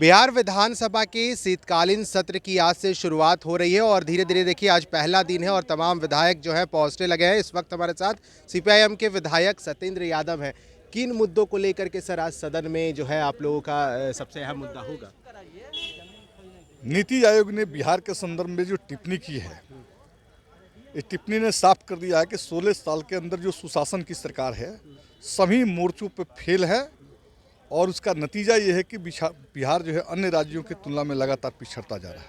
बिहार विधानसभा के शीतकालीन सत्र की आज से शुरुआत हो रही है और धीरे धीरे देखिए आज पहला दिन है और तमाम विधायक जो है पहुंचने लगे हैं। इस वक्त हमारे साथ सीपीआईएम के विधायक सत्येंद्र यादव हैं। किन मुद्दों को लेकर के सर आज सदन में जो है आप लोगों का सबसे अहम मुद्दा होगा? नीति आयोग ने बिहार के संदर्भ में जो टिप्पणी की है, इस टिप्पणी ने साफ कर दिया है कि 16 साल के अंदर जो सुशासन की सरकार है सभी मोर्चों पर फेल है और उसका नतीजा ये है कि बिहार जो है अन्य राज्यों की तुलना में लगातार पिछड़ता जा रहा है।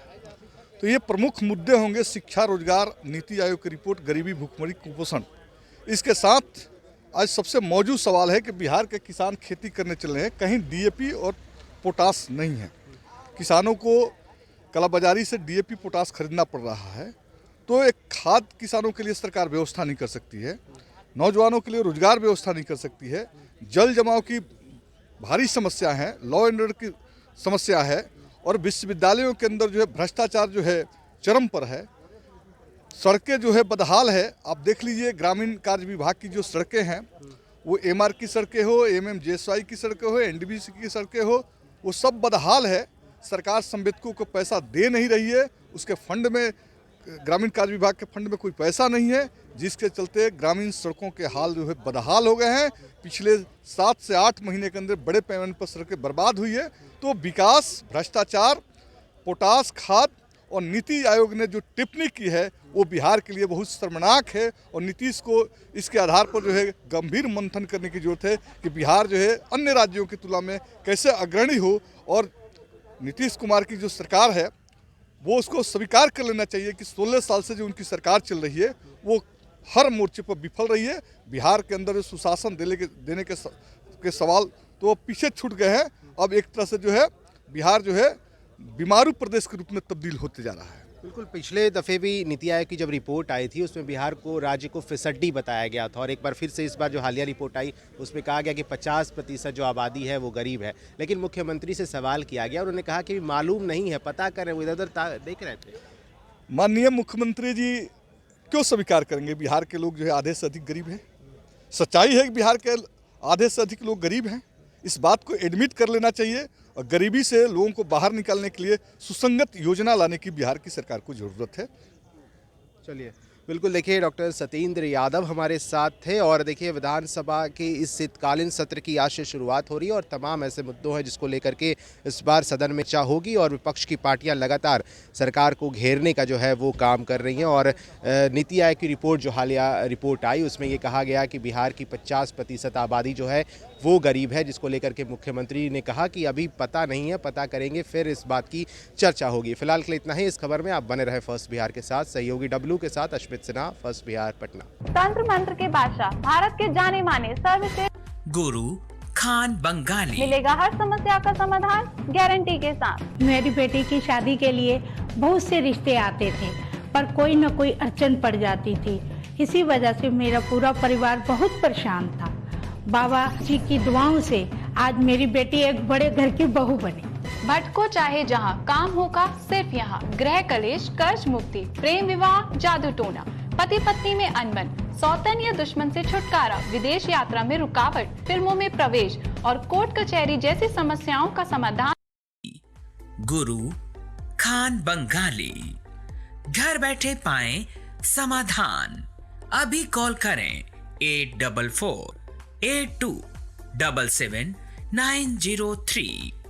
तो ये प्रमुख मुद्दे होंगे शिक्षा, रोजगार, नीति आयोग की रिपोर्ट, गरीबी, भूखमरी, कुपोषण। इसके साथ आज सबसे मौजूद सवाल है कि बिहार के किसान खेती करने चल रहे हैं, कहीं डीएपी और पोटास नहीं है। किसानों को कालाबाजारी से डीएपी पोटास खरीदना पड़ रहा है। तो एक खाद किसानों के लिए सरकार व्यवस्था नहीं कर सकती है, नौजवानों के लिए रोजगार व्यवस्था नहीं कर सकती है, जल जमाव की भारी समस्या है, लॉ एंड ऑर्डर की समस्या है और विश्वविद्यालयों के अंदर जो है भ्रष्टाचार जो है चरम पर है। सड़कें जो है बदहाल है। आप देख लीजिए ग्रामीण कार्य विभाग की जो सड़कें हैं, वो एमआर की सड़कें हो, एमएमजेएसवाई की सड़कें हो, एनडीबीसी की सड़कें हो, वो सब बदहाल है। सरकार संवेदकों को पैसा दे नहीं रही है, उसके फंड में, ग्रामीण कार्य विभाग के फंड में कोई पैसा नहीं है, जिसके चलते ग्रामीण सड़कों के हाल जो है बदहाल हो गए हैं। पिछले 7 से 8 महीने के अंदर बड़े पैमाने पर सड़कें बर्बाद हुई है। तो विकास, भ्रष्टाचार, पोटास, खाद और नीति आयोग ने जो टिप्पणी की है वो बिहार के लिए बहुत शर्मनाक है और नीतीश को इसके आधार पर जो है गंभीर मंथन करने की जरूरत है कि बिहार जो है अन्य राज्यों की तुलना में कैसे अग्रणी हो। और नीतीश कुमार की जो सरकार है वो उसको स्वीकार कर लेना चाहिए कि 16 साल से जो उनकी सरकार चल रही है वो हर मोर्चे पर विफल रही है। बिहार के अंदर सुशासन देने के सवाल तो वो पीछे छूट गए हैं। अब एक तरह से जो है बिहार जो है बीमारू प्रदेश के रूप में तब्दील होते जा रहा है। बिल्कुल, पिछले दफ़े भी नीति आयोग की जब रिपोर्ट आई थी उसमें बिहार को राज्य को फिसड्डी बताया गया था और एक बार फिर से इस बार जो हालिया रिपोर्ट आई उसमें कहा गया कि 50% जो आबादी है वो गरीब है। लेकिन मुख्यमंत्री से सवाल किया गया, उन्होंने कहा कि मालूम नहीं है, पता करें, वो इधर उधर देख रहे थे। माननीय मुख्यमंत्री जी क्यों स्वीकार करेंगे बिहार के लोग जो है आधे से अधिक गरीब हैं? सच्चाई है कि बिहार के आधे से अधिक लोग गरीब हैं। इस बात को एडमिट कर लेना चाहिए और गरीबी से लोगों को बाहर निकालने के लिए सुसंगत योजना लाने की बिहार की सरकार को जरूरत है। चलिए, बिल्कुल, देखिए डॉक्टर सत्येंद्र यादव हमारे साथ थे और देखिए विधानसभा के इस शीतकालीन सत्र की आज से शुरुआत हो रही है और तमाम ऐसे मुद्दों हैं जिसको लेकर के इस बार सदन में चर्चा होगी और विपक्ष की पार्टियां लगातार सरकार को घेरने का जो है वो काम कर रही हैं। और नीति आयोग की रिपोर्ट जो हालिया रिपोर्ट आई उसमें ये कहा गया कि बिहार की 50% आबादी जो है वो गरीब है, जिसको लेकर के मुख्यमंत्री ने कहा कि अभी पता नहीं है, पता करेंगे फिर इस बात की चर्चा होगी। फिलहाल के लिए इतना ही। इस खबर में आप बने रहे फर्स्ट बिहार के साथ। सहयोगी डब्लू के साथ अश्मित सिन्हा, फर्स्ट बिहार, पटना। तंत्र मंत्र के बादशाह, भारत के जाने माने सर्वश्रेष्ठ गुरु खान बंगाली, मिलेगा हर समस्या का समाधान गारंटी के साथ। मेरी बेटी की शादी के लिए बहुत से रिश्ते आते थे पर कोई न कोई अड़चन पड़ जाती थी। इसी वजह से मेरा पूरा परिवार बहुत परेशान था। बाबा जी की दुआओं से आज मेरी बेटी एक बड़े घर की बहू बनी। भटको चाहे जहां, काम होगा सिर्फ यहाँ। गृह कलेश, कर्ज मुक्ति, प्रेम विवाह, जादू टोना, पति पत्नी में अनबन, सौतन या दुश्मन से छुटकारा, विदेश यात्रा में रुकावट, फिल्मों में प्रवेश और कोर्ट कचहरी जैसी समस्याओं का समाधान। गुरु खान बंगाली, घर बैठे पाएं समाधान। अभी कॉल करें 8448277903।